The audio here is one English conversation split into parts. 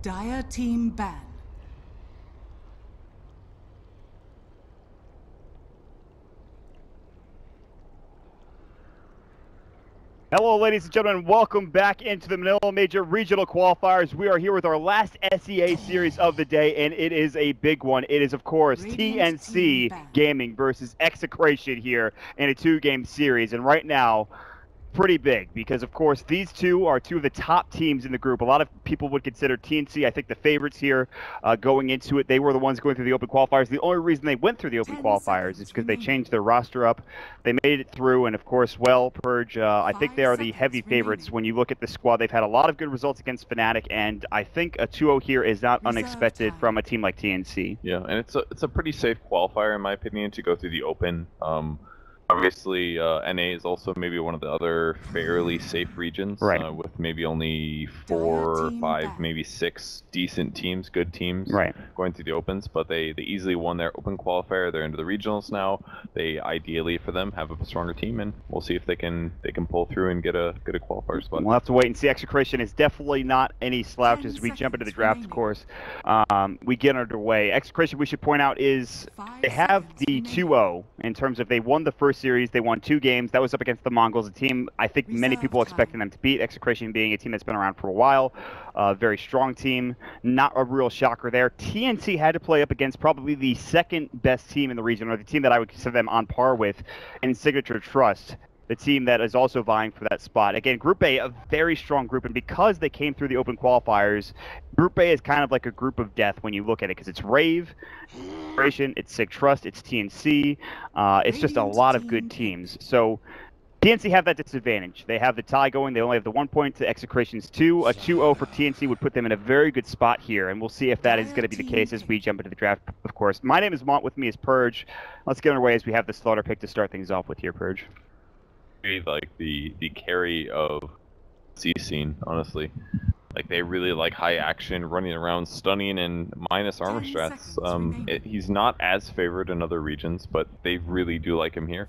Dire team ban. Hello, ladies and gentlemen. Welcome back into the Manila Major Regional Qualifiers. We are here with our last SEA series of the day, and it is a big one. It is, of course, TNC Gaming versus Execration here in a two-game series. And right now, pretty big because, of course, these two are two of the top teams in the group. A lot of people would consider TNC, I think, the favorites here going into it. They were the ones going through the open qualifiers. The only reason they went through the open qualifiers is because they changed their roster up. They made it through, and, of course, well, Purge, I think they are the heavy favorites when you look at the squad. They've had a lot of good results against Fnatic, and I think a 2-0 here is not unexpected from a team like TNC. Yeah, and it's a pretty safe qualifier, in my opinion, to go through the open. Obviously, NA is also maybe one of the other fairly safe regions, right, with maybe only 4 or 5, maybe 6 decent teams, good teams, right, going through the opens. But they easily won their open qualifier. They're into the regionals now. They ideally for them have a stronger team, and we'll see if they can pull through and get a qualifier spot. We'll have to wait and see. Execration is definitely not any slouch as we jump into the draft. Of course, we get underway. Execration, we should point out, is they have the 2-0 in terms of they won the first series. They won 2 games. That was up against the Mongols, a team I think many people expecting them to beat. Execration being a team that's been around for a while, a very strong team. Not a real shocker there. TNC had to play up against probably the second best team in the region, or the team that I would consider them on par with, in Signature Trust, the team that is also vying for that spot. Again, Group A, a very strong group, and because they came through the open qualifiers, Group A is kind of like a group of death when you look at it, because it's Rave, it's Sig Trust, it's TNC, it's just a lot of good teams. So TNC have that disadvantage. They have the tie going. They only have the 1 point to Execration's 2. A 2-0 for TNC would put them in a very good spot here, and we'll see if that is going to be the case as we jump into the draft, of course. My name is Mont. With me is Purge. Let's get underway as we have the slaughter pick to start things off with here, Purge. Like the carry of C scene, honestly. Like, they really like high action, running around, stunning, and minus armor strats. He's not as favored in other regions, but they really do like him here.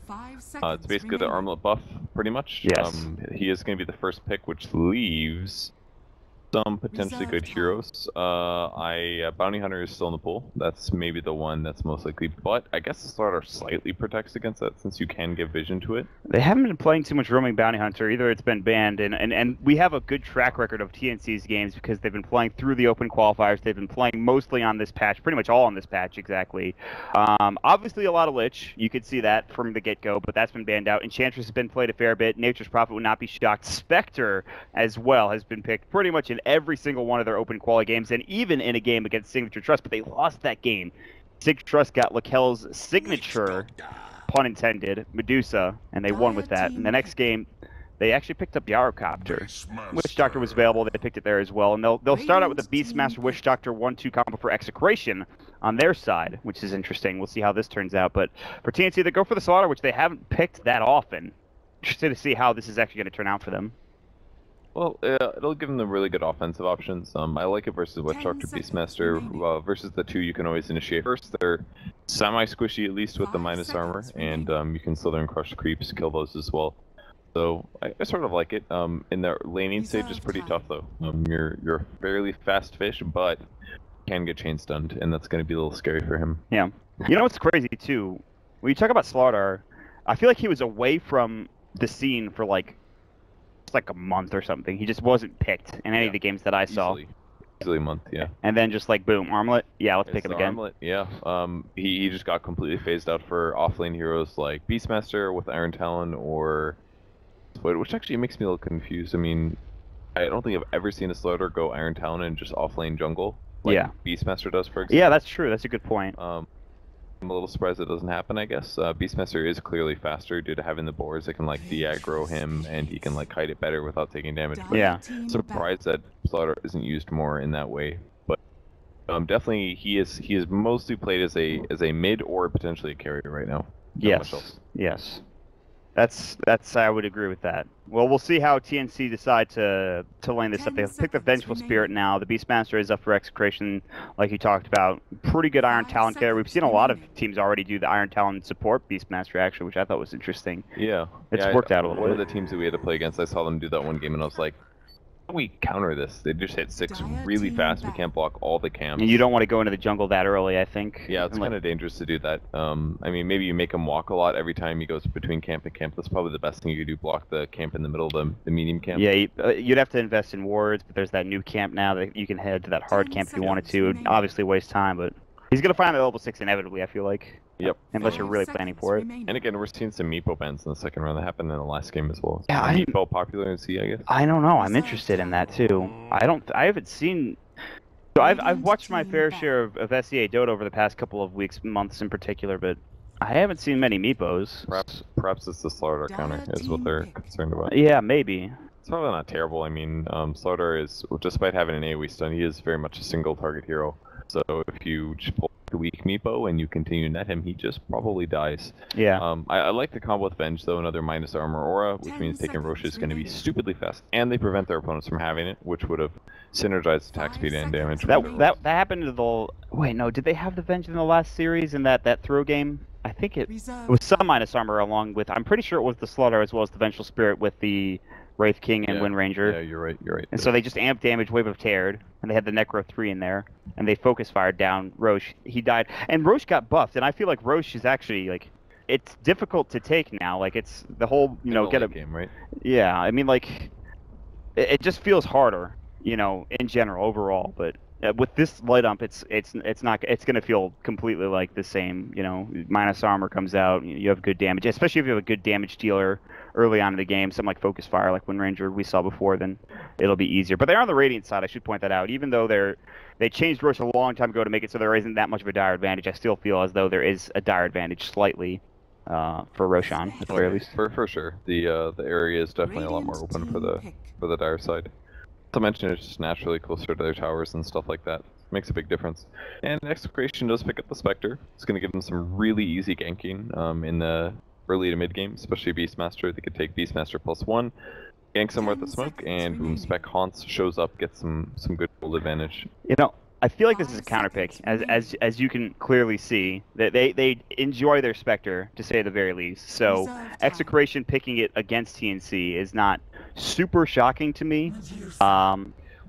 It's basically the armlet buff, pretty much. Yes. He is going to be the first pick, which leaves some potentially good heroes. Bounty Hunter is still in the pool. That's maybe the one that's most likely, but I guess the Slaughter slightly protects against that since you can give vision to it. They haven't been playing too much roaming Bounty Hunter either. It's been banned, and we have a good track record of TNC's games because they've been playing through the open qualifiers. They've been playing mostly on this patch, pretty much all on this patch, exactly. Obviously a lot of Lich, you could see that from the get-go, but that's been banned out. Enchantress has been played a fair bit. Nature's Prophet would not be shocked. Spectre as well has been picked pretty much in every single one of their open quali games, and even in a game against Signature Trust, but they lost that game. Sig Trust got Lakel's signature, pun intended, Medusa, and they won with that. In the next game, they actually picked up Yarocopter. Witch Doctor was available, they picked it there as well, and they'll start out with the Beastmaster Witch Doctor 1-2 combo for Execration on their side, which is interesting. We'll see how this turns out, but for TNC, they go for the Slaughter, which they haven't picked that often. Interested to see how this is actually going to turn out for them. Well, it'll give them the really good offensive options. I like it versus Witch Doctor, Beastmaster. Versus the 2, you can always initiate first. They're semi-squishy, at least with the minus armor, and you can Slither and Crush creeps, kill those as well. So I sort of like it. In the laning stage, it's pretty tough though. You're a fairly fast fish, but can get chain stunned, and that's going to be a little scary for him. Yeah. You know what's crazy too? When you talk about Slaughter, I feel like he was away from the scene for like a month or something. He just wasn't picked in any of the games that I saw. Easily a month, yeah. And then just like boom, Armlet. Yeah, let's pick him again. Armlet, yeah. He just got completely phased out for offlane heroes like Beastmaster with Iron Talon, or which actually makes me a little confused. I mean, I don't think I've ever seen a Slaughter go Iron Talon and just offlane jungle like Beastmaster does, for example. Yeah, that's true. That's a good point. I'm a little surprised it doesn't happen, I guess. Beastmaster is clearly faster due to having the boards that can like de-aggro him, and he can like kite it better without taking damage. But yeah. Surprised that Slaughter isn't used more in that way. But definitely he is mostly played as a mid or potentially a carrier right now. Yes. Yes. That's I would agree with that. Well, we'll see how TNC decide to lane this up. They pick the Vengeful Spirit now. The Beastmaster is up for Execration, like you talked about. Pretty good Iron Talon carry. We've seen a lot of teams already do the Iron Talon support Beastmaster, actually, which I thought was interesting. Yeah. It's worked out a little bit. One of the teams that we had to play against, I saw them do that one game, and I was like, we counter this? They just hit 6 really fast. We can't block all the camps. And you don't want to go into the jungle that early, I think. Yeah, it's kind of dangerous to do that. I mean, maybe you make him walk a lot every time he goes between camp and camp. That's probably the best thing you could do, block the camp in the middle of the medium camp. Yeah, you'd have to invest in wards, but there's that new camp now that you can head to that hard camp if you wanted to. It would obviously waste time, but he's going to find the level 6 inevitably, I feel like. Yep. Unless you're really planning for it. And again, we're seeing some Meepo bans in the second round. That happened in the last game as well. Yeah, Meepo popular in C, I guess. I don't know. I'm interested in that too. I haven't seen. So I've watched my fair share of SEA Dota over the past couple of weeks, months in particular, but I haven't seen many Meepos. Perhaps it's the Slardar counter is what they're concerned about. Yeah, maybe. It's probably not terrible. I mean, Slardar is, despite having an AoE stun, he is very much a single target hero. So if you just pull the weak Meepo and you continue to net him, he just probably dies. Yeah. I like the combo with Venge, though, another minus armor aura, which means taking Roche is going to be stupidly fast, and they prevent their opponents from having it, which would have synergized attack speed and damage. That happened to the... Wait, no, did they have the Venge in the last series in that throw game? I think it was some minus armor along with... I'm pretty sure it was the Slaughter as well as the Vengeful Spirit with the Wraith King and Wind Ranger. Yeah, you're right. And so they just amped damage, Wave of Teared, and they had the Necro 3 in there, and they focus fired down Roche. He died, and Roche got buffed, and I feel like Roche is actually, like, it's difficult to take now. Like, it's the whole, you know, get a game, right? Yeah, I mean, like, it just feels harder, you know, in general, overall, but with this light ump, it's gonna feel completely like the same, you know. Minus armor comes out, you have good damage, especially if you have a good damage dealer early on in the game, something like Focus Fire, like Wind Ranger we saw before, then it'll be easier. But they're on the Radiant side, I should point that out. Even though they changed Roche a long time ago to make it so there isn't that much of a dire advantage, I still feel as though there is a dire advantage slightly for Roshan, at the very least. For sure, the area is definitely a lot more open for the dire side. To mention, it's just naturally closer to their towers and stuff like that. Makes a big difference. And Execration does pick up the Spectre. It's going to give them some really easy ganking in the early to mid game, especially Beastmaster. They could take Beastmaster +1, gank somewhere at the smoke, and boom, Spec Haunts shows up, gets some good gold advantage. You know, I feel like this is a counter pick, as you can clearly see. That they enjoy their Spectre, to say the very least. So Execration picking it against TNC is not super shocking to me.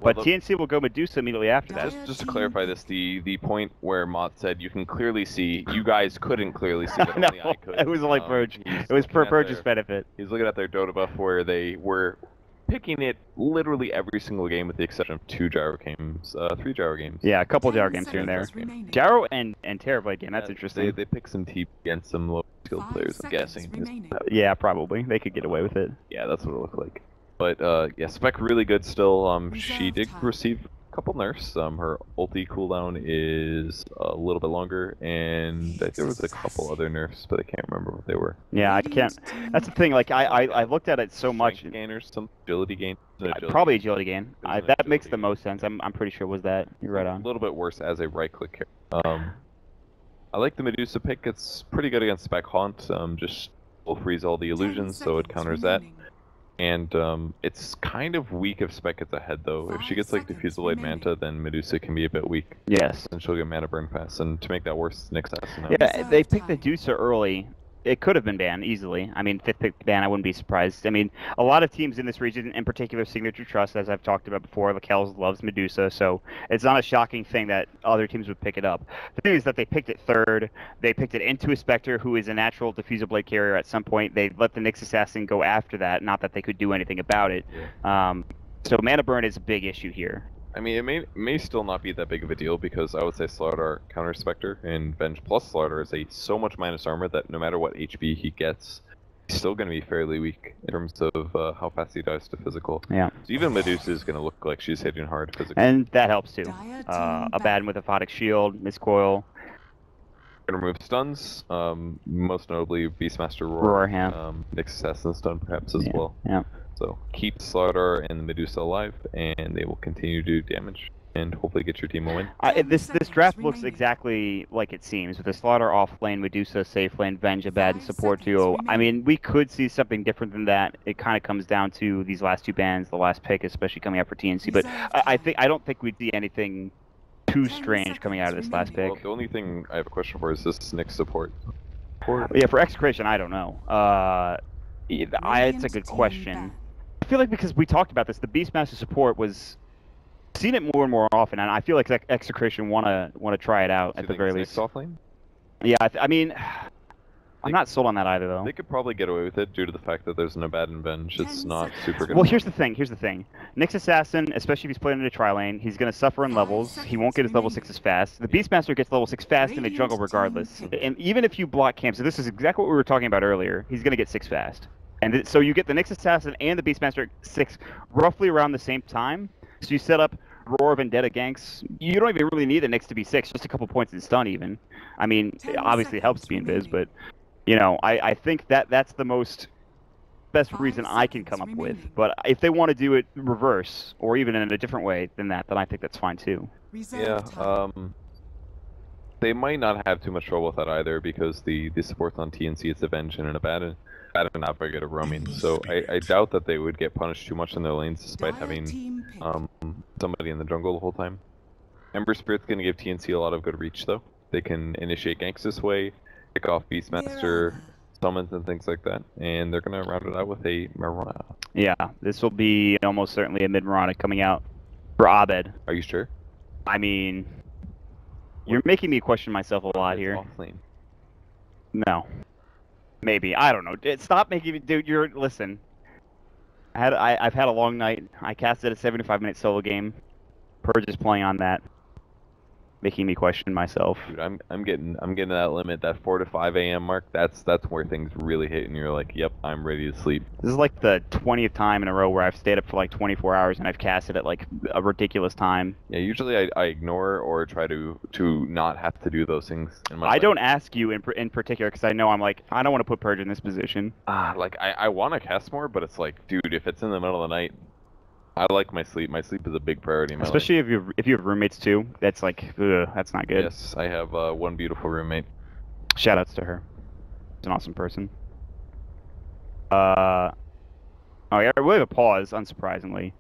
But TNC will go Medusa immediately after that. Just to clarify this, the point where Mott said you can clearly see, you guys couldn't clearly see, but only I could. It was like Purge. It was for Purge's benefit. He's looking at their Dota buff where they were picking it literally every single game with the exception of 2 gyro games, 3 gyro games. Yeah, a couple gyro games here and there. Gyro and Terrorblade game, that's interesting. They pick some TP against some low skilled players, I'm guessing. Yeah, probably. They could get away with it. Yeah, that's what it looked like. But yeah, Spec really good still. She did receive a couple nerfs. Her ulti cooldown is a little bit longer, and there was a couple other nerfs, but I can't remember what they were. Yeah, I can't. That's the thing. Like I looked at it so much. Gainers, some agility gain. Probably agility gain. That makes the most sense. I'm pretty sure was that. You're right on. A little bit worse as a right-click character. I like the Medusa pick. It's pretty good against Spec Haunt. Just will freeze all the illusions, so it counters that. And it's kind of weak if Spec gets ahead, though. If she gets like Diffusal Light Manta, then Medusa can be a bit weak. Yes. And she'll get mana burn fast. And to make that worse, Nyx has Yeah, they picked the Medusa early. It could have been banned easily. I mean, 5th pick ban, I wouldn't be surprised. I mean, a lot of teams in this region, in particular Signature Trust, as I've talked about before, Lakel's loves Medusa, so it's not a shocking thing that other teams would pick it up. The thing is that they picked it 3rd. They picked it into a Spectre, who is a natural Diffusal Blade carrier at some point. They let the Nyx Assassin go after that, not that they could do anything about it. Yeah. So mana burn is a big issue here. I mean, it may still not be that big of a deal because I would say Slardar counter Spectre and Venge plus Slardar is so much minus armor that no matter what HP he gets, he's still going to be fairly weak in terms of how fast he dies to physical. Yeah. So even Medusa is going to look like she's hitting hard physically. And that helps too. Abaddon with Aphotic Shield, Miscoil. Going to remove stuns, most notably Beastmaster Roar, Nyx Assassin stun perhaps as well. Yeah. So keep Slardar and the Medusa alive, and they will continue to do damage, and hopefully get your team a win. This draft looks exactly like it seems, with the Slaughter off lane, Medusa safe lane, Venge, Abaddon support duo. I mean, we could see something different than that. It kind of comes down to these last 2 bans, the last pick, especially coming out for TNC. But I don't think we'd see anything too strange coming out of this last pick. Well, the only thing I have a question for is this Nyx support. Yeah, for Execration, I don't know. It's a good question. feel like because we talked about this, the Beastmaster support was seen it more and more often, and I feel like Execration wanna try it out at the very least. Off lane? Yeah, I mean, I'm not sold on that either, though. They could probably get away with it due to the fact that there's an Abaddon bench. It's not super good. Well, here's the thing. Nyx Assassin, especially if he's playing in a tri-lane, he's going to suffer in levels. He won't get his level 6 as fast. The Beastmaster gets level 6 fast in the jungle regardless. And even if you block camps, so this is exactly what we were talking about earlier, he's going to get 6 fast. And so you get the Nyx Assassin and the Beastmaster at 6 roughly around the same time. So you set up Roar Vendetta ganks. You don't even really need the Nyx to be 6, just a couple points in stun even. I mean, obviously it helps to be invis, but... You know, I think that's the best reason I can come up with. But if they want to do it reverse, or even in a different way than that, then I think that's fine too. Yeah, they might not have too much trouble with that either, because the supports on TNC, it's Avenge and an Abaddon not very good at roaming. So I doubt that they would get punished too much in their lanes, despite having somebody in the jungle the whole time. Ember Spirit's going to give TNC a lot of good reach, though. They can initiate ganks this way, pick off Beastmaster summons and things like that, and they're going to round it out with a Mirana. Yeah, this will be almost certainly a mid Mirana coming out for Abed. Are you sure? I mean, you're making me question myself a lot here. Lane. No. Maybe. I don't know. Stop making me... Dude, listen. I've had a long night. I casted a 75-minute solo game. Purge is playing on that. Making me question myself. Dude, I'm getting that limit, that 4 to 5 a.m. mark. That's where things really hit, and you're like, yep, I'm ready to sleep. This is like the 20th time in a row where I've stayed up for like 24 hours and I've casted at like a ridiculous time. Yeah, usually I ignore or try to not have to do those things. I don't ask you in particular because I know I'm like, I don't want to put Purge in this position. Like I want to cast more, but it's like, dude, if it's in the middle of the night. I like my sleep. My sleep is a big priority in my life. Especially if you have roommates too. That's like, that's not good. Yes, I have one beautiful roommate. Shoutouts to her. She's an awesome person. Oh yeah, we have a pause. Unsurprisingly,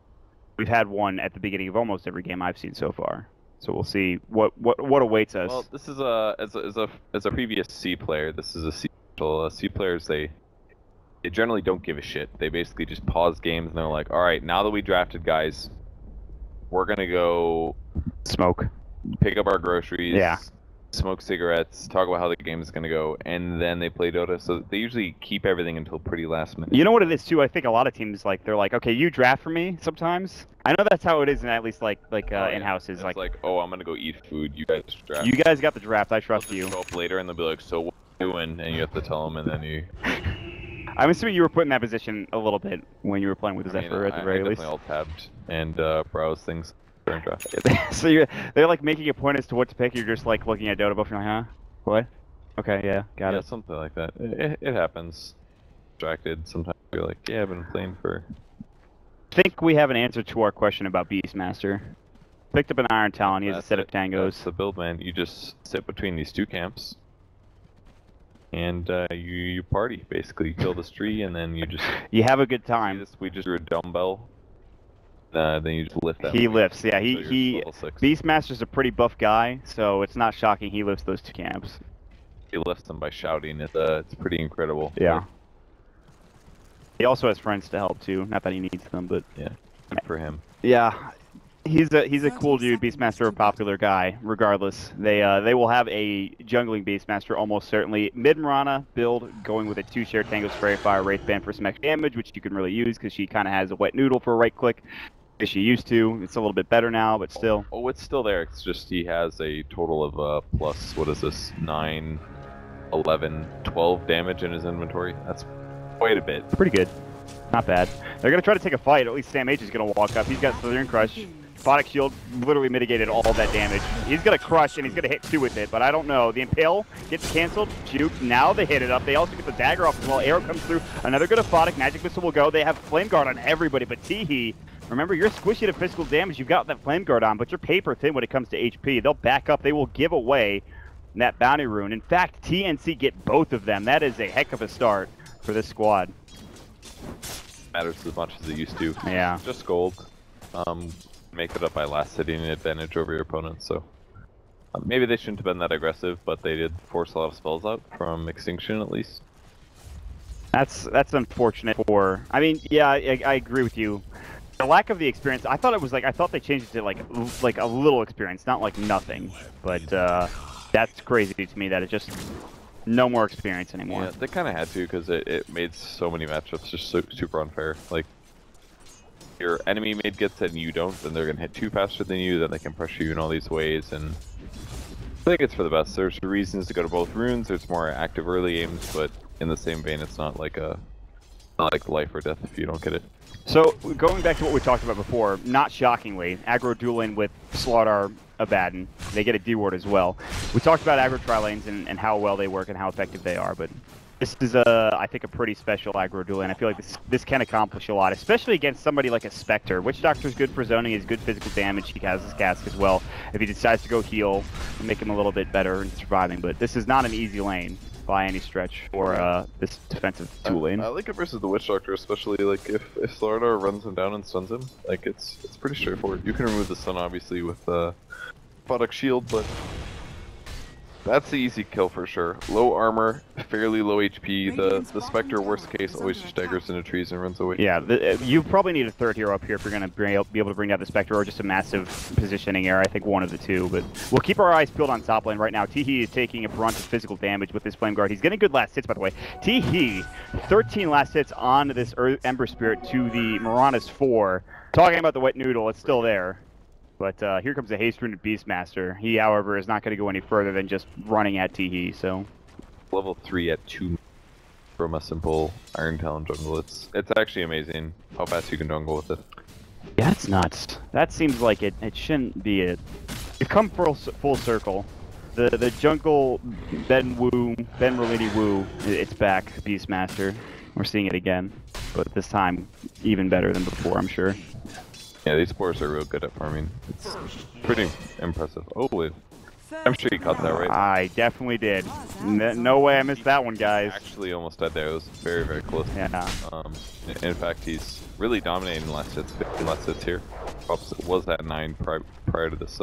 we've had one at the beginning of almost every game I've seen so far. So we'll see what awaits us. Well, this is as a previous C player. This is a C. C players they generally don't give a shit. They basically just pause games and they're like, all right, now that we drafted guys, we're gonna go smoke, pick up our groceries, yeah, smoke cigarettes, talk about how the game is gonna go, and then they play Dota. So they usually keep everything until pretty last minute. You know what it is too? I think a lot of teams they're like, okay, you draft for me sometimes. I know that's how it is, in at least in houses. It's like, oh, I'm gonna go eat food. You guys draft. You guys got the draft. I trust you. Show up later and they'll be like, so what are you doing? And you have to tell them, and then you. I'm assuming you were put in that position a little bit when you were playing with Zephyr at the very least. I definitely alt-tabbed and browse things during draft. So they're like making a point as to what to pick. You're just like looking at Dota buff and you're like, huh? What? Okay, yeah, got it. Yeah, something like that. It happens. Distracted. Sometimes you're like, yeah, I've been playing for... I think we have an answer to our question about Beastmaster. Picked up an Iron Talon. He has a set of tangos. That's the build, man. You just sit between these two camps. And you party, basically. You kill this tree, and then you just... You have a good time. We just drew a dumbbell. Then you just lift that. He lifts, yeah. Beastmaster's a pretty buff guy, so it's not shocking he lifts those two camps. He lifts them by shouting. It's pretty incredible. Yeah. He also has friends to help, too. Not that he needs them, but... Yeah, good for him. Yeah. He's a cool dude. Beastmaster, a popular guy. Regardless, they will have a jungling Beastmaster almost certainly. Mid Mirana build going with a 2-share Tango Spray Fire Wraith Band for some extra damage, which you can really use because she kind of has a wet noodle for a right click. As she used to. It's a little bit better now, but still. Oh, it's still there. It's just he has a total of plus what is this 9, 11, 12 damage in his inventory. That's quite a bit. Pretty good. Not bad. They're gonna try to take a fight. At least Sam H is gonna walk up. He's got Slithering Crush. Photic Shield literally mitigated all that damage. He's gonna crush and he's gonna hit 2 with it, but I don't know. The Impale gets canceled. Shoot. Now they hit it up. They also get the dagger off as well. Arrow comes through. Another good Aphotic. Magic Missile will go. They have Flame Guard on everybody, but Teehee. Remember, you're squishy to physical damage. You've got that Flame Guard on, but you're paper thin when it comes to HP. They'll back up. They will give away that Bounty Rune. In fact, TNC get both of them. That is a heck of a start for this squad. Matters as much as it used to. Yeah. Just gold. Make it up by last hitting an advantage over your opponent, so... maybe they shouldn't have been that aggressive, but they did force a lot of spells out, from Extinction at least. That's unfortunate for. I mean, yeah, I agree with you. The lack of the experience. I thought it was like I thought they changed it to like a little experience, not like nothing. But that's crazy to me that it's just no more experience anymore. Yeah, they kind of had to because it made so many matchups just super unfair. Like your enemy made gets it and you don't, then they're gonna hit 2 faster than you. Then they can pressure you in all these ways, and I think it's for the best. There's reasons to go to both runes. There's more active early aims, but in the same vein, it's not like life or death if you don't get it. So, going back to what we talked about before, not shockingly, aggro dueling with Slardar Abaddon, they get a D-ward as well. We talked about aggro tri-lanes and how well they work and how effective they are, but this is, I think, a pretty special aggro duel, and I feel like this can accomplish a lot, especially against somebody like a Spectre. Witch Doctor's good for zoning, he's good physical damage, he has his cask as well. If he decides to go heal, make him a little bit better in surviving, but this is not an easy lane by any stretch for this defensive 2 lane. I like it versus the Witch Doctor, especially like if Slardar runs him down and stuns him. Like it's pretty straightforward. You can remove the stun obviously with product shield, but that's the easy kill for sure. Low armor, fairly low HP. The Spectre, worst case, always just daggers into trees and runs away. Yeah, you probably need a 3rd hero up here if you're going to be able to bring down the Spectre, or just a massive positioning error. I think one of the two, but we'll keep our eyes peeled on top lane right now. Teehee is taking a brunt of physical damage with his Flame Guard. He's getting good last hits, by the way. Teehee, 13 last hits on this Ember Spirit to the Mirana's 4. Talking about the Wet Noodle, it's still there. But here comes the Haste Rune Beastmaster. He, however, is not going to go any further than just running at Teehee, so... Level 3 at 2 from a simple Iron Talon jungle. It's actually amazing how fast you can jungle with it. Yeah, it's nuts. That seems like it shouldn't be it. We've come full circle. The jungle Ben Rolini Woo, it's back, Beastmaster. We're seeing it again, but this time even better than before, I'm sure. Yeah, these spores are real good at farming. It's pretty impressive. Oh, wait. I'm sure you caught that right. I definitely did. No way I missed that one, guys. Actually almost died there. It was very, very close. Yeah. In fact, he's really dominating last hits. 50 last hits here. Was at 9 prior to this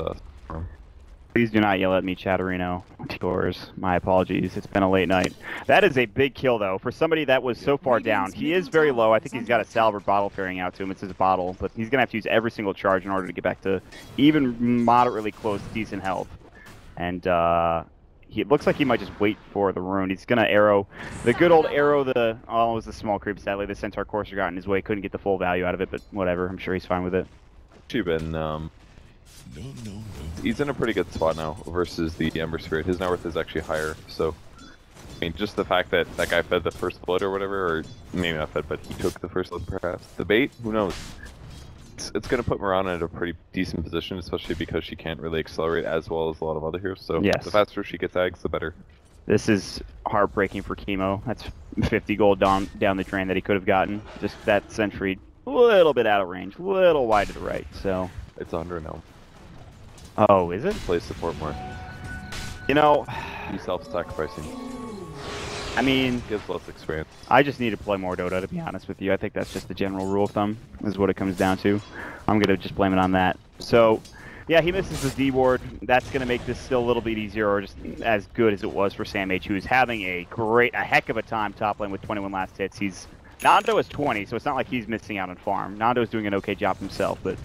Please do not yell at me, Chatterino. It's yours. My apologies. It's been a late night. That is a big kill, though, for somebody that was so far down. He is very low. I think he's got a Salver bottle ferrying out to him. It's his bottle, but he's going to have to use every single charge in order to get back to even moderately close, decent health. And it looks like he might just wait for the rune. He's going to arrow. The good old arrow, it was the small creep, sadly. The Centaur Courser got in his way. Couldn't get the full value out of it, but whatever. I'm sure he's fine with it. Actually been, he's in a pretty good spot now versus the Ember Spirit. His net worth is actually higher, so I mean, just the fact that that guy fed the first blood or whatever, or maybe not fed, but he took the first blood perhaps. The bait, who knows? It's going to put Mirana in a pretty decent position, especially because she can't really accelerate as well as a lot of other heroes, so yes. The faster she gets eggs, the better. This is heartbreaking for Chemo. That's 50 gold down the drain that he could have gotten. Just that sentry, a little bit out of range, a little wide to the right, so... It's 100 now. Oh, is it? Play support more. You know... You self-sacrificing. I mean... Gives less experience. I just need to play more Dota, to be honest with you. I think that's just the general rule of thumb, is what it comes down to. I'm going to just blame it on that. So, yeah, he misses the D-ward. That's going to make this still a little bit easier, or just as good as it was for Sam H, who's having a heck of a time top lane with 21 last hits. Nando is 20, so it's not like he's missing out on farm. Nando's doing an okay job himself, but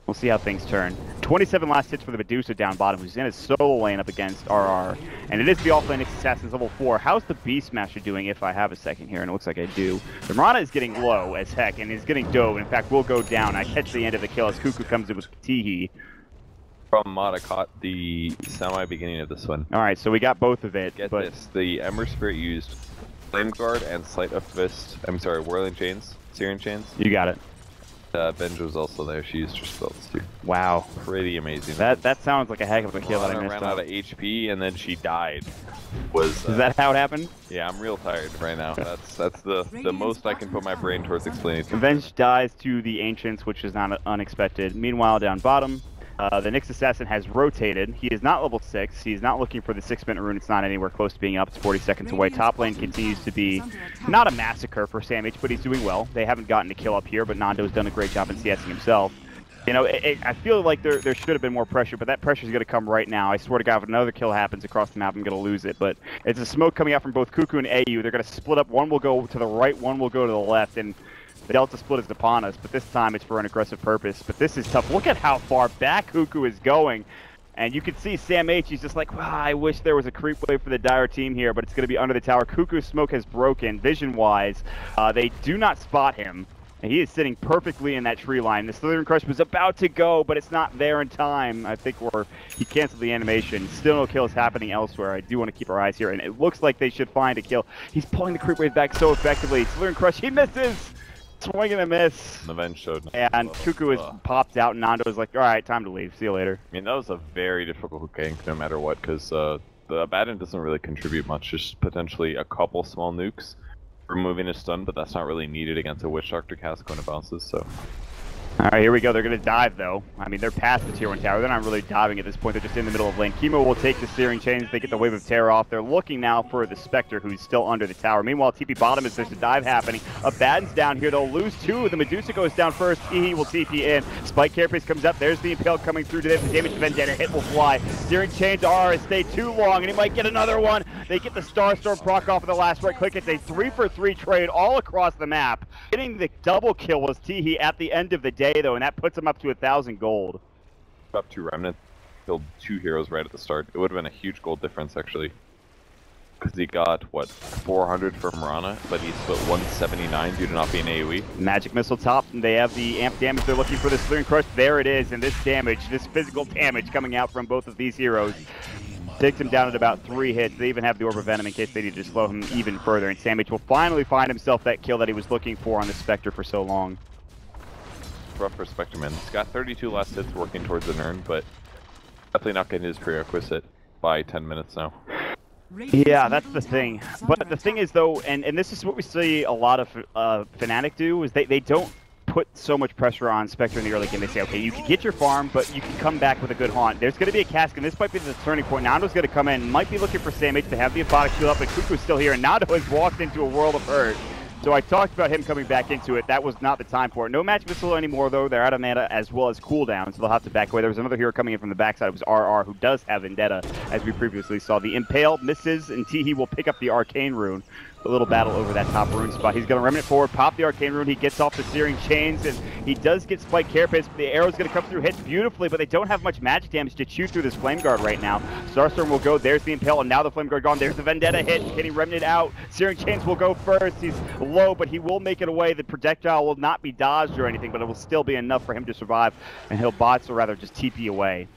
we'll see how things turn. 27 last hits for the Medusa down bottom, who's in his solo lane up against RR. And it is the offlane Assassins level 4. How's the Beastmaster doing if I have a second here? And it looks like I do. The Mirana is getting low as heck and is getting dove. In fact, will go down. I catch the end of the kill as Cuckoo comes in with Teehee. From Mata caught the semi-beginning of this one. Alright, so we got both of it. Get this, the Ember Spirit used Flame Guard and Sleight of Fist, Whirling Chains, Searing Chains. You got it. Benj was also there, she used her spells too. Wow. Pretty amazing. That sounds like a heck of a kill that I missed. Ran out of HP and then she died. Is that how it happened? Yeah, I'm real tired right now. That's the most I can put my brain towards explaining to you. Avenge dies to the Ancients, which is not unexpected. Meanwhile, down bottom, the Nyx Assassin has rotated. He is not level 6. He's not looking for the 6-minute rune. It's not anywhere close to being up. It's 40 seconds away. Top lane continues to be not a massacre for Sam H, but he's doing well. They haven't gotten a kill up here, but Nando's done a great job in CSing himself. You know, I feel like there should have been more pressure, but that pressure is going to come right now. I swear to God, if another kill happens across the map, I'm going to lose it. But it's a smoke coming out from both Cuckoo and AU. They're going to split up. One will go to the right, one will go to the left, and the Delta split is upon us. But this time, it's for an aggressive purpose. But this is tough. Look at how far back Cuckoo is going. And you can see Sam H, he's just like, wow, I wish there was a creep wave for the Dire team here, but it's going to be under the tower. Cuckoo's smoke has broken, vision-wise. They do not spot him. And he is sitting perfectly in that tree line. The Slithering Crush was about to go, but it's not there in time. I think he canceled the animation. Still no kills happening elsewhere. I do want to keep our eyes here, and it looks like they should find a kill. He's pulling the creep wave back so effectively. Slithering Crush, he misses! Swing and a miss. The bench showed. And Cuckoo is popped out, and Nando is like, all right, time to leave. See you later. I mean, that was a very difficult gank no matter what, because the Abaddon doesn't really contribute much, just potentially a couple small nukes. Removing a stun, but that's not really needed against a Witch Doctor cast when it bounces, so. Alright, here we go. They're going to dive, though. I mean, they're past the tier 1 tower. They're not really diving at this point. They're just in the middle of lane. Chemo will take the steering chains. They get the Wave of Terror off. They're looking now for the Spectre, who's still under the tower. Meanwhile, TP bottom is there's a dive happening. Abaddon's down here. They'll lose 2. The Medusa goes down first. He will TP in. Spike Carapace comes up. There's the Impale coming through to them. The damage Vendetta hit will fly. Steering chains are stay too long, and he might get another one. They get the Starstorm proc off of the last right click. It's a 3-for-3 trade all across the map. Getting the double kill was Teehee at the end of the day, though, and that puts him up to 1,000 gold. Up 2 remnants, killed 2 heroes right at the start. It would have been a huge gold difference, actually. Because he got, what, 400 from Rana, but he split 179 due to not being AoE. Magic Missile top, and they have the amp damage. They're looking for the Slithering Crush. There it is, and this damage, this physical damage coming out from both of these heroes takes him down at about 3 hits. They even have the Orb of Venom in case they need to slow him even further. And Sam H will finally find himself that kill that he was looking for on the Spectre for so long. Rough for Spectre, man. He's got 32 last hits working towards an urn, but definitely not getting his prerequisite by 10 minutes now. Yeah, that's the thing. But the thing is, though, and this is what we see a lot of Fnatic do, is they don't put so much pressure on Spectre in the early game. They say, okay, you can get your farm, but you can come back with a good haunt. There's going to be a cask, and this might be the turning point. Nando's going to come in, might be looking for Sam H to have the Aphotic shield up, but Cuckoo's still here, and Nando has walked into a world of hurt. So I talked about him coming back into it. That was not the time for it. No Magic Missile anymore, though. They're out of mana as well as cooldown, so they'll have to back away. There was another hero coming in from the backside. It was RR, who does have Vendetta, as we previously saw. The Impale misses, and Teehee will pick up the Arcane Rune. A little battle over that top rune spot. He's going to Remnant forward, pop the Arcane Rune. He gets off the Searing Chains, and he does get Spike Carapace. The arrow's going to come through, hits beautifully, but they don't have much magic damage to chew through this Flame Guard right now. Starstorm will go. There's the Impale, and now the Flame Guard gone. There's the Vendetta hit, getting Remnant out. Searing Chains will go first. He's low, but he will make it away. The projectile will not be dodged or anything, but it will still be enough for him to survive, and he'll bots, or rather just TP away.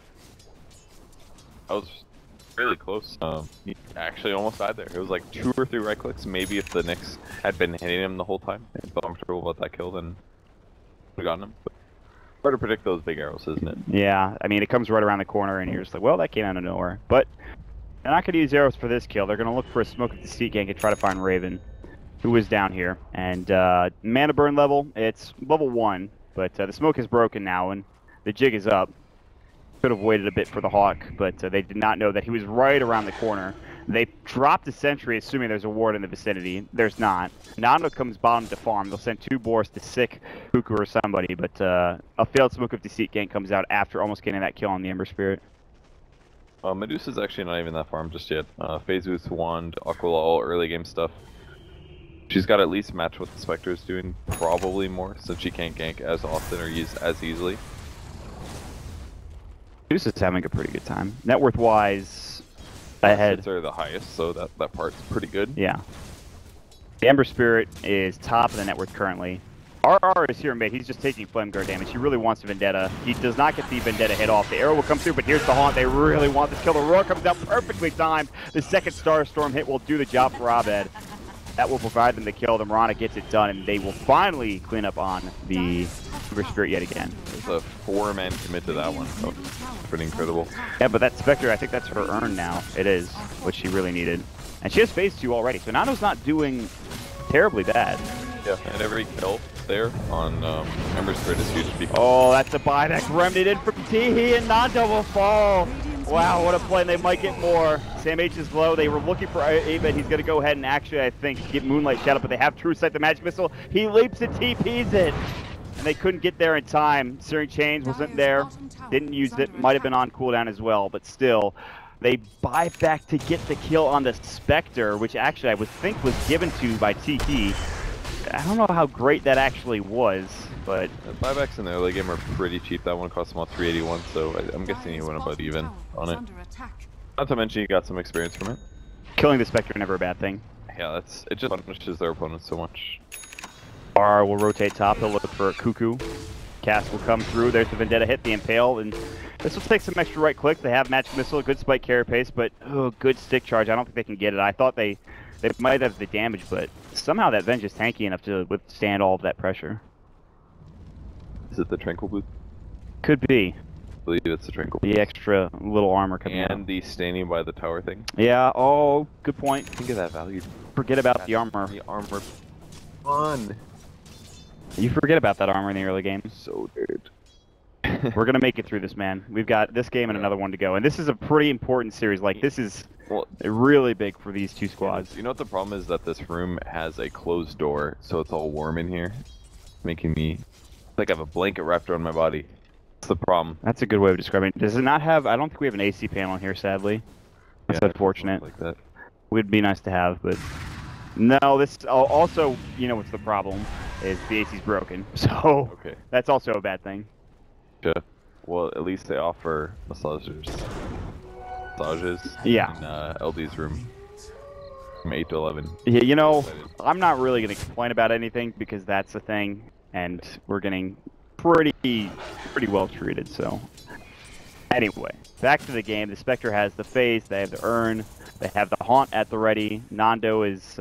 That was really close. He actually almost died there. It was like 2 or 3 right clicks. Maybe if the Nyx had been hitting him the whole time, I felt comfortable about that kill, then would have gotten him. But hard to predict those big arrows, isn't it? Yeah, I mean, it comes right around the corner, and you're just like, well, that came out of nowhere. But they're not going to use arrows for this kill. They're going to look for a Smoke of Deceit gank and try to find Raven, who is down here. And mana burn level, it's level 1, but the smoke is broken now, and the jig is up. Could have waited a bit for the Hawk, but they did not know that he was right around the corner. They dropped a sentry, assuming there's a ward in the vicinity. There's not. Nando comes bottom to farm. They'll send 2 boars to sick Cuckoo or somebody, but a failed Smoke of Deceit gank comes out after almost getting that kill on the Ember Spirit. Medusa's actually not even that farm just yet. Phase Boost, Wand, Aquila, all early game stuff. She's got at least match what the Spectre is doing, probably more, since she can't gank as often or use as easily. Medusa's having a pretty good time. Net worth wise, ahead. Hits are the highest, so that part's pretty good. Yeah. The Ember Spirit is top of the net worth currently. RR is here mid. He's just taking Flame Guard damage. He really wants a Vendetta. He does not get the Vendetta hit off. The arrow will come through, but here's the Haunt. They really want this kill. The Roar comes out perfectly timed. The second Starstorm hit will do the job for Abed. That will provide them the kill. The Mirana gets it done, and they will finally clean up on the Ember Spirit yet again. There's a 4-man commit to that one, so pretty incredible. Yeah, but that Spectre, I think that's her urn now. It is, what she really needed. And she has phase 2 already, so Nando's not doing terribly bad. Yeah, and every kill there on Ember Spirit is huge. Because oh, that's a buyback remnant in from Teehee, and Nando will fall. Wow, what a play, and they might get more. Sam H is low. They were looking for Abed. He's going to go ahead and actually, I think, get Moonlight Shadow, but they have True Sight, the Magic Missile. He leaps and TPs it. and they couldn't get there in time. Searing Chains wasn't there, didn't use it, might have been on cooldown as well, but still, they buy back to get the kill on the Spectre, which actually I would think was given to by TT. I don't know how great that actually was, but... buybacks in the early game are pretty cheap. That one cost about 381, so I'm guessing you went about even on it. Not to mention you got some experience from it. Killing the Spectre never a bad thing. Yeah, it just punishes their opponents so much. R will rotate top, he'll look for a Cuckoo. Cast will come through, there's the Vendetta hit, the Impale, and this will take some extra right click. They have Magic Missile, good spike carry pace, but good stick charge. I don't think they can get it. I thought they might have the damage, but somehow that Venge is tanky enough to withstand all of that pressure. Is it the Tranquil Boot? Could be. I believe it's the Tranquil Boot. The extra little armor coming out. And the standing by the tower thing. Yeah, oh, good point. Think of that value. Forget about the armor. The armor. Fun. You forget about that armor in the early game. So weird. We're going to make it through this, man. We've got this game and another one to go. And this is a pretty important series. Like, this is really big for these two squads. You know what the problem is? That this room has a closed door, so it's all warm in here. Making me like I have a blanket wrapped around my body. That's the problem. That's a good way of describing it. Does it not have... I don't think we have an AC panel here, sadly. That's unfortunate. Like that. Would be nice to have, but... No, this... Also, you know what's the problem? Is the AC's broken. So, that's also a bad thing. Yeah. Well, at least they offer massages. Yeah. In LD's room. From 8 to 11. Yeah, you know, I'm not really going to complain about anything because that's the thing, and we're getting pretty well treated, so... Anyway, back to the game. The Spectre has the Phase, they have the Urn, they have the Haunt at the ready. Nando is,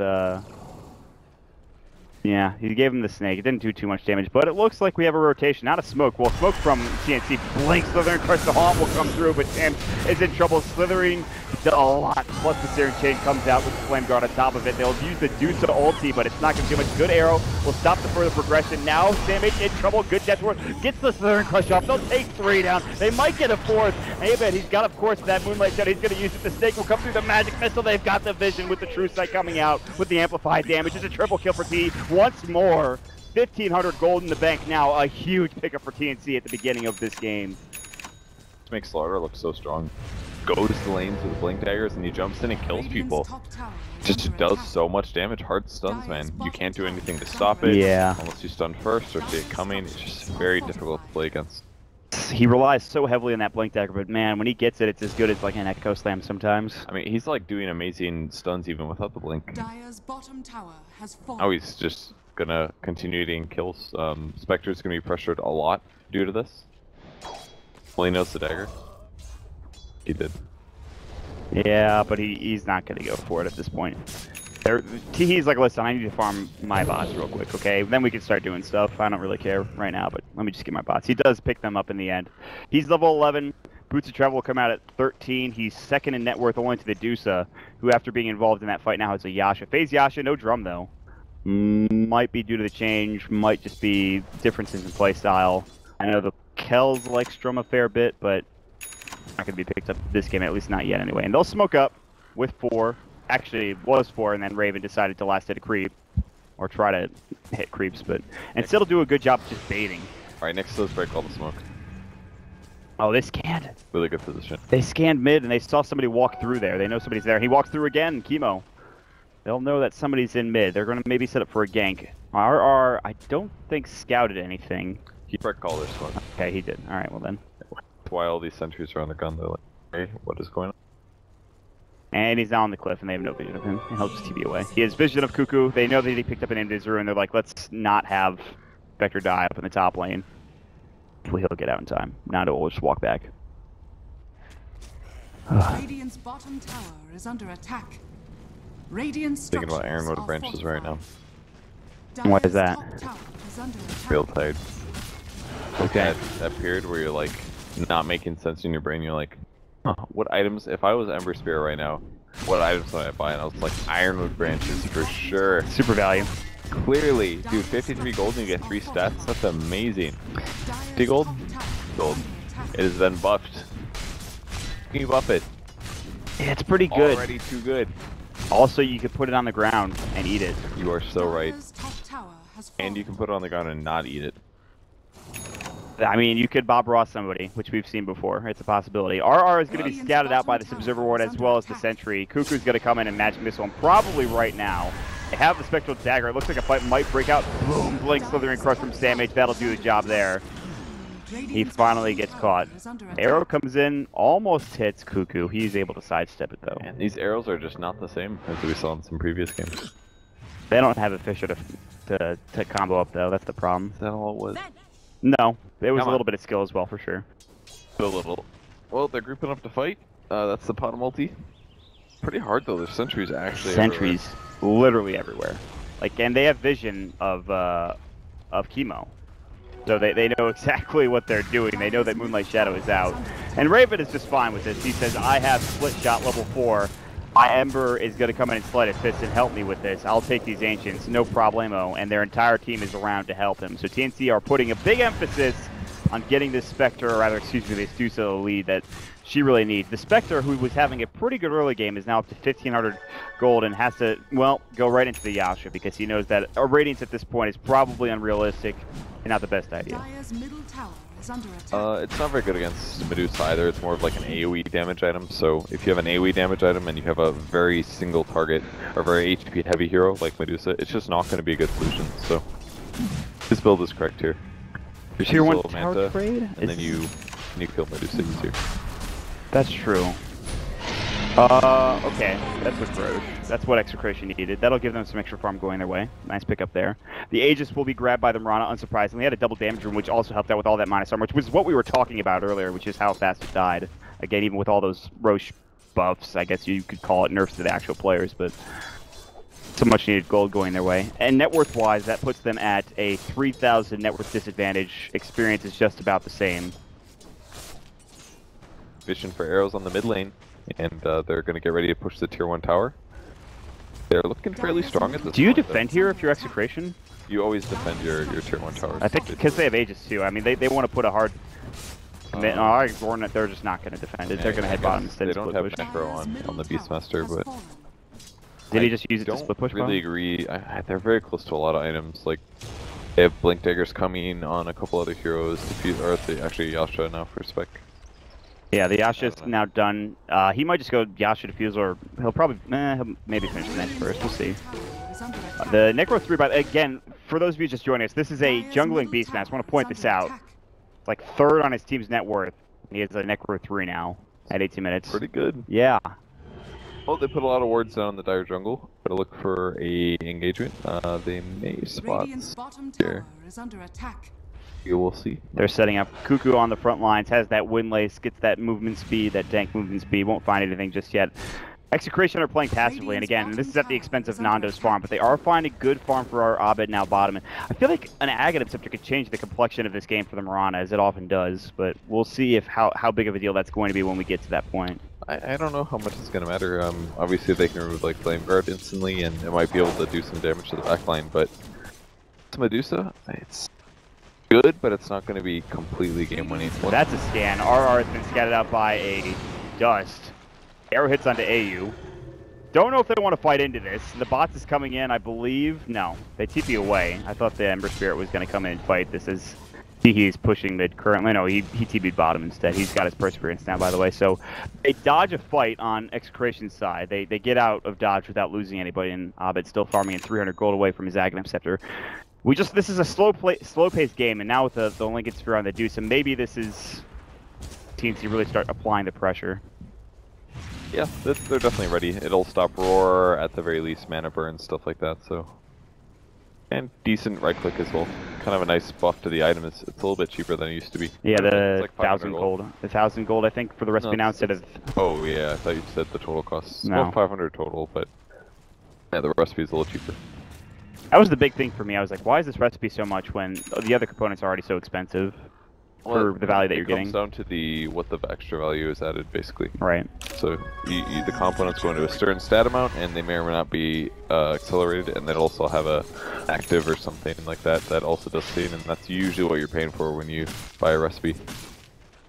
yeah, he gave him the Snake. It didn't do too much damage, but it looks like we have a rotation. Not a Smoke. Well, Smoke from TNC blinks. Slithering, of course, the Haunt will come through, but Tim is in trouble. Slithering a lot. Plus, the Searing Chain comes out with the Flame Guard on top of it. They'll use the Dusa ulti, but it's not going to do much. Good arrow will stop the further progression. Now, Sandmage in trouble. Good Death Ward gets the Slithering Crush off. They'll take 3 down. They might get a 4th. Hey, but he's got, of course, that Moonlight Shadow. He's going to use it. The Snake will come through the Magic Missile. They've got the Vision with the True Sight coming out with the Amplified damage. It's a triple kill for T. Once more. 1,500 gold in the bank now. A huge pickup for TNC at the beginning of this game. This makes Slaughter look so strong. Goes to lanes with blink daggers and he jumps in and kills people. Just does so much damage. Hard stuns, man. You can't do anything to stop it. Yeah. Unless you stun first or see it coming. It's just very difficult to play against. He relies so heavily on that blink dagger, but man, when he gets it, it's as good as like an Echo Slam sometimes. I mean, he's like doing amazing stuns even without the blink. Dire's bottom tower has fallen. Oh, he's just gonna continue getting kills. Spectre's gonna be pressured a lot due to this. Well, he knows the dagger. He did. Yeah, but he's not gonna go for it at this point. He's like, listen, I need to farm my bots real quick, okay? Then we can start doing stuff. I don't really care right now, but let me just get my bots. He does pick them up in the end. He's level 11. Boots of Travel will come out at 13. He's second in net worth only to the Dusa, who after being involved in that fight now has a Yasha. Phase Yasha, no drum though. Might be due to the change, might just be differences in play style. I know the Kells like Strum a fair bit, but not going to be picked up this game, at least not yet anyway. And they'll smoke up with 4. Actually, it was 4, and then Raven decided to last hit a creep. Or try to hit creeps, but... And still do a good job just baiting. Alright, next to us, break all the smoke. Oh, they scanned. Really good position. They scanned mid, and they saw somebody walk through there. They know somebody's there. He walks through again, Chemo. They'll know that somebody's in mid. They're going to maybe set up for a gank. RR, I don't think scouted anything. He break all their smoke. Okay, he did. Alright, well then. That's why all these sentries are on the gun. They're like, hey, what is going on? And he's now on the cliff, and they have no vision of him. And he'll just TB away. He has vision of Cuckoo. They know that he picked up an Invisor, and they're like, let's not have Vector die up in the top lane. Hopefully he'll get out in time. Nando will just walk back. Radiant's bottom tower is under attack. Radiant's Thinking about Ironwood branches right now. What is that? Real tired. Okay. That period where you're like not making sense in your brain. You're like, huh, what items? If I was Ember Spear right now, what items would I buy? And I was like, Ironwood branches for sure. Super value. Clearly, dude, 53 gold and you get 3 stats. That's amazing. 50 gold? Gold. It has been buffed. Can you buff it? Yeah, it's pretty good. Already too good. Also, you could put it on the ground and eat it. You are so right. And you can put it on the ground and not eat it. I mean, you could Bob Ross somebody, which we've seen before. It's a possibility. RR is going to be scouted out by this Observer Ward as well as the Sentry. Cuckoo's going to come in and magic missile him probably right now. They have the Spectral Dagger. It looks like a fight might break out. Boom! Blink, Slithering Crush from Sandmage. That'll do the job there. He finally gets caught. Arrow comes in, almost hits Cuckoo. He's able to sidestep it though. And these arrows are just not the same as we saw in some previous games. They don't have a Fisher to combo up though. That's the problem. Is that all it was? No, there was a little bit of skill as well for sure. A little. Well, they're grouping up to fight. That's the pot multi. Pretty hard though. There's sentries actually. Sentries, literally everywhere. Like, and they have vision of chemo. So they know exactly what they're doing. They know that Moonlight Shadow is out. And Raven is just fine with this. He says, I have split shot level 4. My Ember is going to come in and slide his fist and help me with this. I'll take these Ancients, no problemo. And their entire team is around to help him. So TNC are putting a big emphasis on getting this Spectre, or rather, excuse me, this Dusa lead that she really needs. The Spectre, who was having a pretty good early game, is now up to 1,500 gold and has to, well, go right into the Yasha because he knows that a Radiance at this point is probably unrealistic and not the best idea. It's not very good against Medusa either. It's more of like an AoE damage item. So if you have an AoE damage item and you have a very single target or very HP heavy hero like Medusa, it's just not going to be a good solution. So this build is correct here. Tier 1 tower trade? And then you kill Medusa easier. That's true. Okay, that's what Roche. That's what Execration needed. That'll give them some extra farm going their way. Nice pickup there. The Aegis will be grabbed by the Mirana, unsurprisingly. They had a double damage room, which also helped out with all that minus armor, which was what we were talking about earlier, which is how fast it died. Again, even with all those Roche buffs, I guess you could call it nerfs to the actual players, but so much needed gold going their way. And net worth-wise, that puts them at a 3,000 net worth disadvantage. Experience is just about the same. Vision for arrows on the mid lane. And they're going to get ready to push the tier 1 tower. They're looking fairly strong at this point. Do you defend here if you're Execration? You always defend your tier 1 towers. I think because they have Aegis too. I mean, they want to put a hard commit. They're just not going to defend it. They're going to head bottom instead. They don't have macro on the Beastmaster, but... Did he just use it to split push? I don't really agree. They're very close to a lot of items. Like, they have Blink Daggers coming on a couple other heroes. Actually Yasha now for Spec. Yeah, the Yasha's now done. He might just go Yasha Diffusal, or he'll probably, he'll maybe finish the match first. We'll see. The Necro 3, again, for those of you just joining us, this is a jungling Beastmaster. I want to point this out. It's like 3rd on his team's net worth. He has a Necro 3 now at 18 minutes. Pretty good. Yeah. Well, they put a lot of wards down in the Dire Jungle. Gotta look for a engagement. They may spot here. You will see. They're setting up. Cuckoo on the front lines, has that Windlace, gets that movement speed, that tank movement speed, won't find anything just yet. Execration are playing passively, and again, this is at the expense of Nando's farm, but they are finding good farm for our Abed now bottom. And I feel like an Aghanim Scepter could change the complexion of this game for the Mirana, as it often does, but we'll see if how big of a deal that's going to be when we get to that point. I don't know how much it's going to matter. Obviously, they can remove like Flame Guard instantly, and it might be able to do some damage to the backline, but to Medusa, it's good, but it's not going to be completely game-winning. That's a scan. RR has been scattered out by a Dust. Arrow hits onto AU. Don't know if they want to fight into this. The bots is coming in, I believe. No, they TP away. I thought the Ember Spirit was going to come in and fight. This is... He's pushing mid currently. No, he TP'd bottom instead. He's got his Perseverance now, by the way. So they dodge a fight on Execration's side. They get out of dodge without losing anybody, and Abed still farming in 300 gold away from his Aghanim Scepter. This is a slow-paced game, and now with the Lincoln Sphere on the Deuce, and maybe this is TNC really start applying the pressure. Yeah, they're definitely ready. It'll stop Roar, at the very least, mana burn, stuff like that, so... And decent right click as well. Kind of a nice buff to the item. It's a little bit cheaper than it used to be. Yeah, the like 1,000 gold. The 1,000 gold, I think, for the recipe now instead of... Oh, yeah, I thought you said the total cost. No. Well, 500 total, but... Yeah, the recipe is a little cheaper. That was the big thing for me. I was like, why is this recipe so much when the other components are already so expensive for the value that you're getting? It comes down to what the extra value is added, basically. Right. So the components go into a certain stat amount, and they may or may not be accelerated, and then also have a active or something like that that also does scene, and that's usually what you're paying for when you buy a recipe.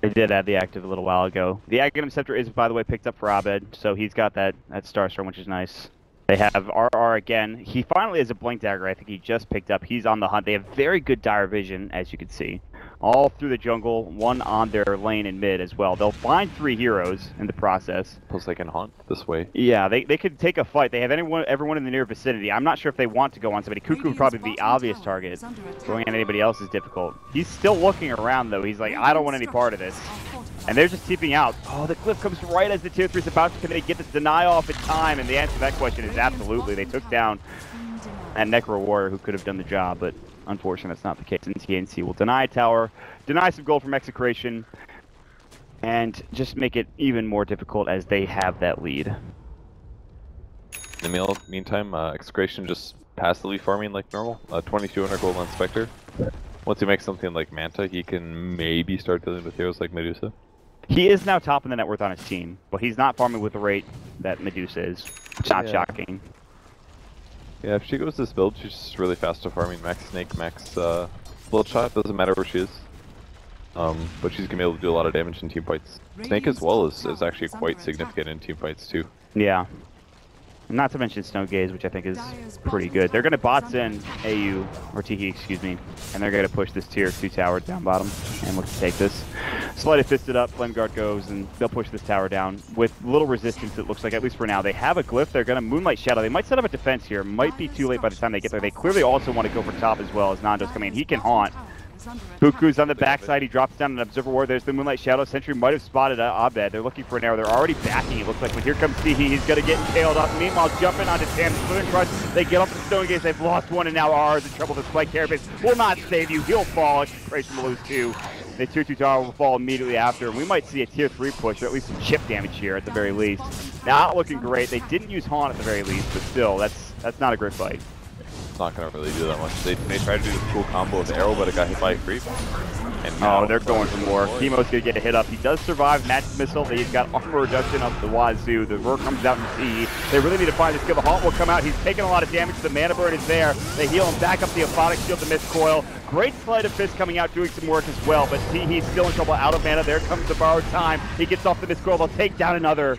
They did add the active a little while ago. The Aghanim Scepter is, by the way, picked up for Abed, so he's got that Starstorm, which is nice. They have RR again. He finally has a Blink Dagger I think he just picked up. He's on the hunt. They have very good dire vision, as you can see. all through the jungle, one on their lane and mid as well. They'll find 3 heroes in the process. Plus they can haunt this way. Yeah, they could take a fight. They have everyone in the near vicinity. I'm not sure if they want to go on somebody. Cuckoo would probably be the obvious target. Going on anybody else is difficult. He's still looking around, though. He's like, I don't want any part of this. And they're just TPing out. Oh, the cliff comes right as the tier 3 is about to come in. They get this deny off in time, and the answer to that question is absolutely. They took down that Necro Warrior who could have done the job, but unfortunately that's not the case. And TNC will deny a tower, deny some gold from Execration, and just make it even more difficult as they have that lead. In the meantime, Execration just passively farming like normal. 2200 gold on Spectre. Once he makes something like Manta, he can maybe start dealing with heroes like Medusa. He is now top in the net worth on his team, but he's not farming with the rate that Medusa is. It's not shocking. Yeah, if she goes this build, she's just really fast to farming. Max Snake, max Bloodshot, doesn't matter where she is. But she's going to be able to do a lot of damage in team fights. Snake as well is actually quite significant in team fights too. Yeah. Not to mention Snow Gaze, which I think is pretty good. They're going to bots in AU, or Tiki, excuse me, and they're going to push this tier 2 tower down bottom and look to take this. Sleight of Fisted up, Flame Guard goes, and they'll push this tower down with little resistance, it looks like, at least for now. They have a glyph, they're going to Moonlight Shadow. They might set up a defense here, might be too late by the time they get there. They clearly also want to go for top as well as Nando's coming in. He can haunt. Cuckoo's on the backside, he drops down an Observer Ward. There's the Moonlight Shadow. Sentry might have spotted Abed. They're looking for an arrow. They're already backing, it looks like. But here comes Sihi. He's going to get tailed up. Meanwhile, jumping onto Tam. Slithering Crush. They get off the Stone Gaze. They've lost one, and now R is in trouble. The Spike Carapace will not save you. He'll fall. Execration will lose 2. The tier 2 tower will fall immediately after. And we might see a tier 3 push, or at least some chip damage here at the very least. Not looking great. They didn't use Haunt at the very least, but still, that's not a great fight. It's not going to really do that much. They tried to do this cool combo with Arrow, but it got hit by a creep. And oh, they're going for more. Chemo's going to get a hit up. He does survive Match Missile. He's got armor reduction up the wazoo. The roar comes out in T. They really need to find this kill. The Haunt will come out. He's taking a lot of damage. The Mana Burn is there. They heal him back up the Aphotic Shield to Mist Coil. Great Sleight of Fist coming out doing some work as well, but he's still in trouble out of mana. There comes the borrowed time. He gets off the Mist Coil. They'll take down another.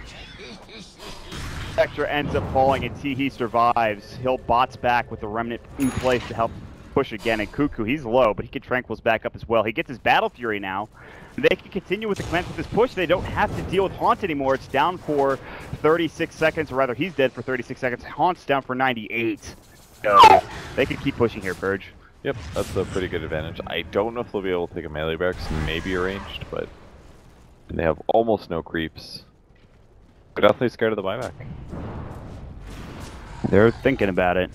Spectre ends up falling and Teehee survives. He'll bots back with the Remnant in place to help push again. And Cuckoo, he's low, but he can Tranquil's back up as well. He gets his Battle Fury now. They can continue with the Cleanse with this push. They don't have to deal with Haunt anymore. It's down for 36 seconds, or rather, he's dead for 36 seconds. Haunt's down for 98. So they can keep pushing here, Purge. Yep, that's a pretty good advantage. I don't know if they'll be able to take a melee barracks, maybe arranged, but they have almost no creeps. They're definitely scared of the buyback. They're thinking about it.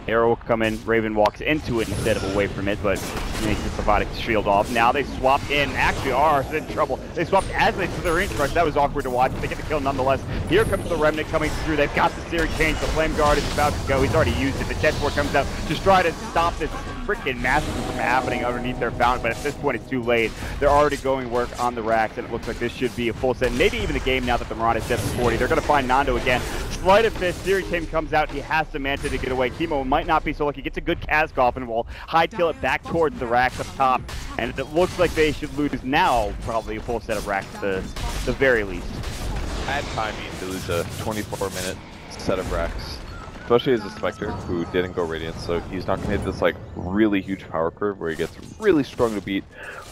Arrow will come in, Raven walks into it instead of away from it, but makes the Aphotic Shield off. Now they swap in, actually are in trouble. They swapped as they to their inch rush. That was awkward to watch. They get the kill nonetheless. Here comes the Remnant coming through. They've got the Searing Change. The Flame Guard is about to go. He's already used it. The Jetsport comes out. Just try to stop this freaking massacre from happening underneath their fountain, but at this point it's too late. They're already going work on the racks, and it looks like this should be a full set, maybe even the game now that the Mirage is set for 40. They're going to find Nando again. Sleight of Fist, Searing Tame comes out. He has to Manta to get away. Chemo might not be so lucky. Gets a good cask off and will hightail it back towards the racks up top, and it looks like they should lose now probably a full set of racks at the very least. Bad timing to lose a 24-minute set of racks. Especially as a Spectre who didn't go Radiant, so he's not going to hit this like really huge power curve where he gets really strong to beat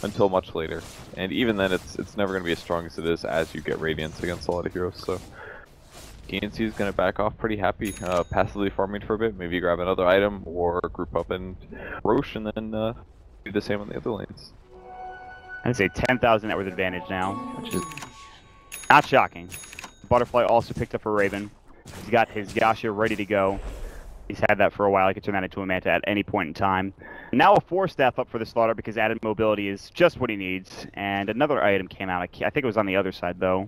until much later. And even then, it's never going to be as strong as it is as you get Radiance against a lot of heroes. So TNC is going to back off pretty happy, passively farming for a bit, maybe grab another item or group up and Roche, and then do the same on the other lanes. I'd say 10,000 net worth advantage now, which is not shocking. Butterfly also picked up for Raven. He's got his Yasha ready to go. He's had that for a while. He can turn that into a Manta at any point in time. Now a 4-staff up for the Slaughter because added mobility is just what he needs. And another item came out. I think it was on the other side, though.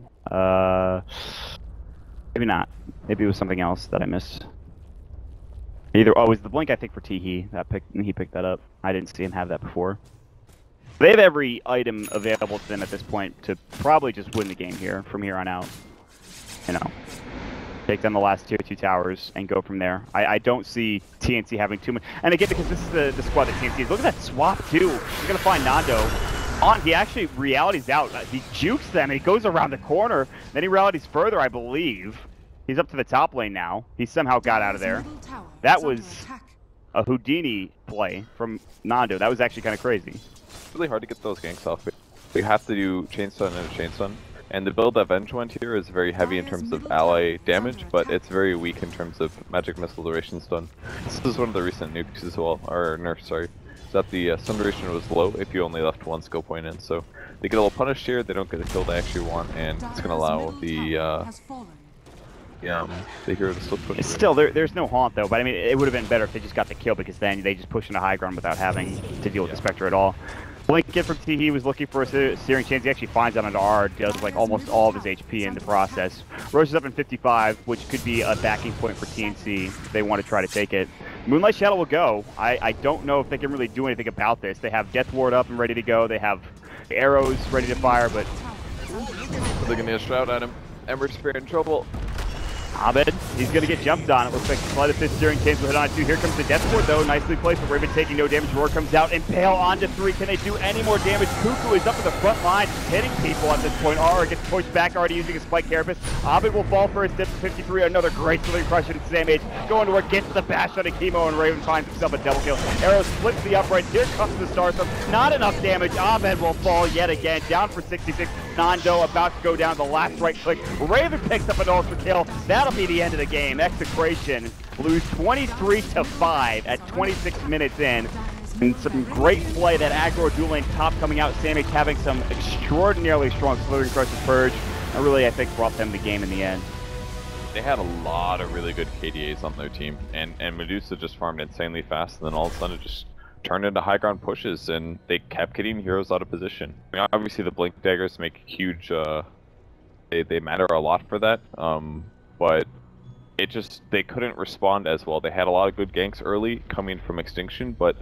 Maybe not. Maybe it was something else that I missed. It was the Blink, I think, for Teehee. He picked that up. I didn't see him have that before. They have every item available to them at this point to probably just win the game here, from here on out. You know. Take down the last tier 2 towers and go from there. I don't see TNC having too much. And again, because this is the squad that TNC is. Look at that swap, too. You're going to find Nando. He actually realities out. He jukes them. And he goes around the corner. Then he realities further, I believe. He's up to the top lane now. He somehow got out of there. That was a Houdini play from Nando. That was actually kind of crazy. really hard to get those ganks off. We have to do chain stun and a chain stun. And the build that Venge went here is very heavy in terms of ally damage, but it's very weak in terms of magic missile duration stun. This is one of the recent nukes as well, or nerfs, sorry. Is that the stun duration was low if you only left one skill point in, so they get a little punished here, they don't get the kill they actually want, and it's gonna allow the hero to still push. Still, there's no haunt though, but I mean, it would have been better if they just got the kill, because then they just push into high ground without having to deal with the Spectre at all. Blink in from T, he was looking for a searing chance. He actually finds that under R, does like almost all of his HP in the process. Roche is up in 55, which could be a backing point for TNC if they want to try to take it. Moonlight Shadow will go. I don't know if they can really do anything about this. They have Death Ward up and ready to go. They have arrows ready to fire, but... They're going to get a Shroud at him. Ember Spear in trouble. Abed, he's going to get jumped on. It looks like Sleight of Fist steering chains will hit on it too. Here comes the Death Ward though, nicely placed, but Raven taking no damage. Roar comes out, Impale onto 3. Can they do any more damage? Cuckoo is up in the front line, hitting people at this point. Aura gets pushed back, already using a Spike Carapace. Abed will fall for his death to 53. Another great Slithering Crush at Sam Age. Going to work, gets the bash on a chemo, and Raven finds himself a double kill. Arrow splits the upright. Here comes the Starstorm. Not enough damage. Abed will fall yet again, down for 66. Nando about to go down the last right click. Raven picks up an ultra kill. That'll be the end of the game. Execration lose 23-5 at 26 minutes in. And some great play, that aggro dual lane top coming out. Samage having some extraordinarily strong Slithering Crush's Purge. And really, I think, brought them the game in the end. They had a lot of really good KDAs on their team, and Medusa just farmed insanely fast, and then all of a sudden it just turned into high ground pushes, and they kept getting heroes out of position. I mean, obviously the Blink Daggers make huge, they matter a lot for that, but they couldn't respond as well. They had a lot of good ganks early coming from Extinction, but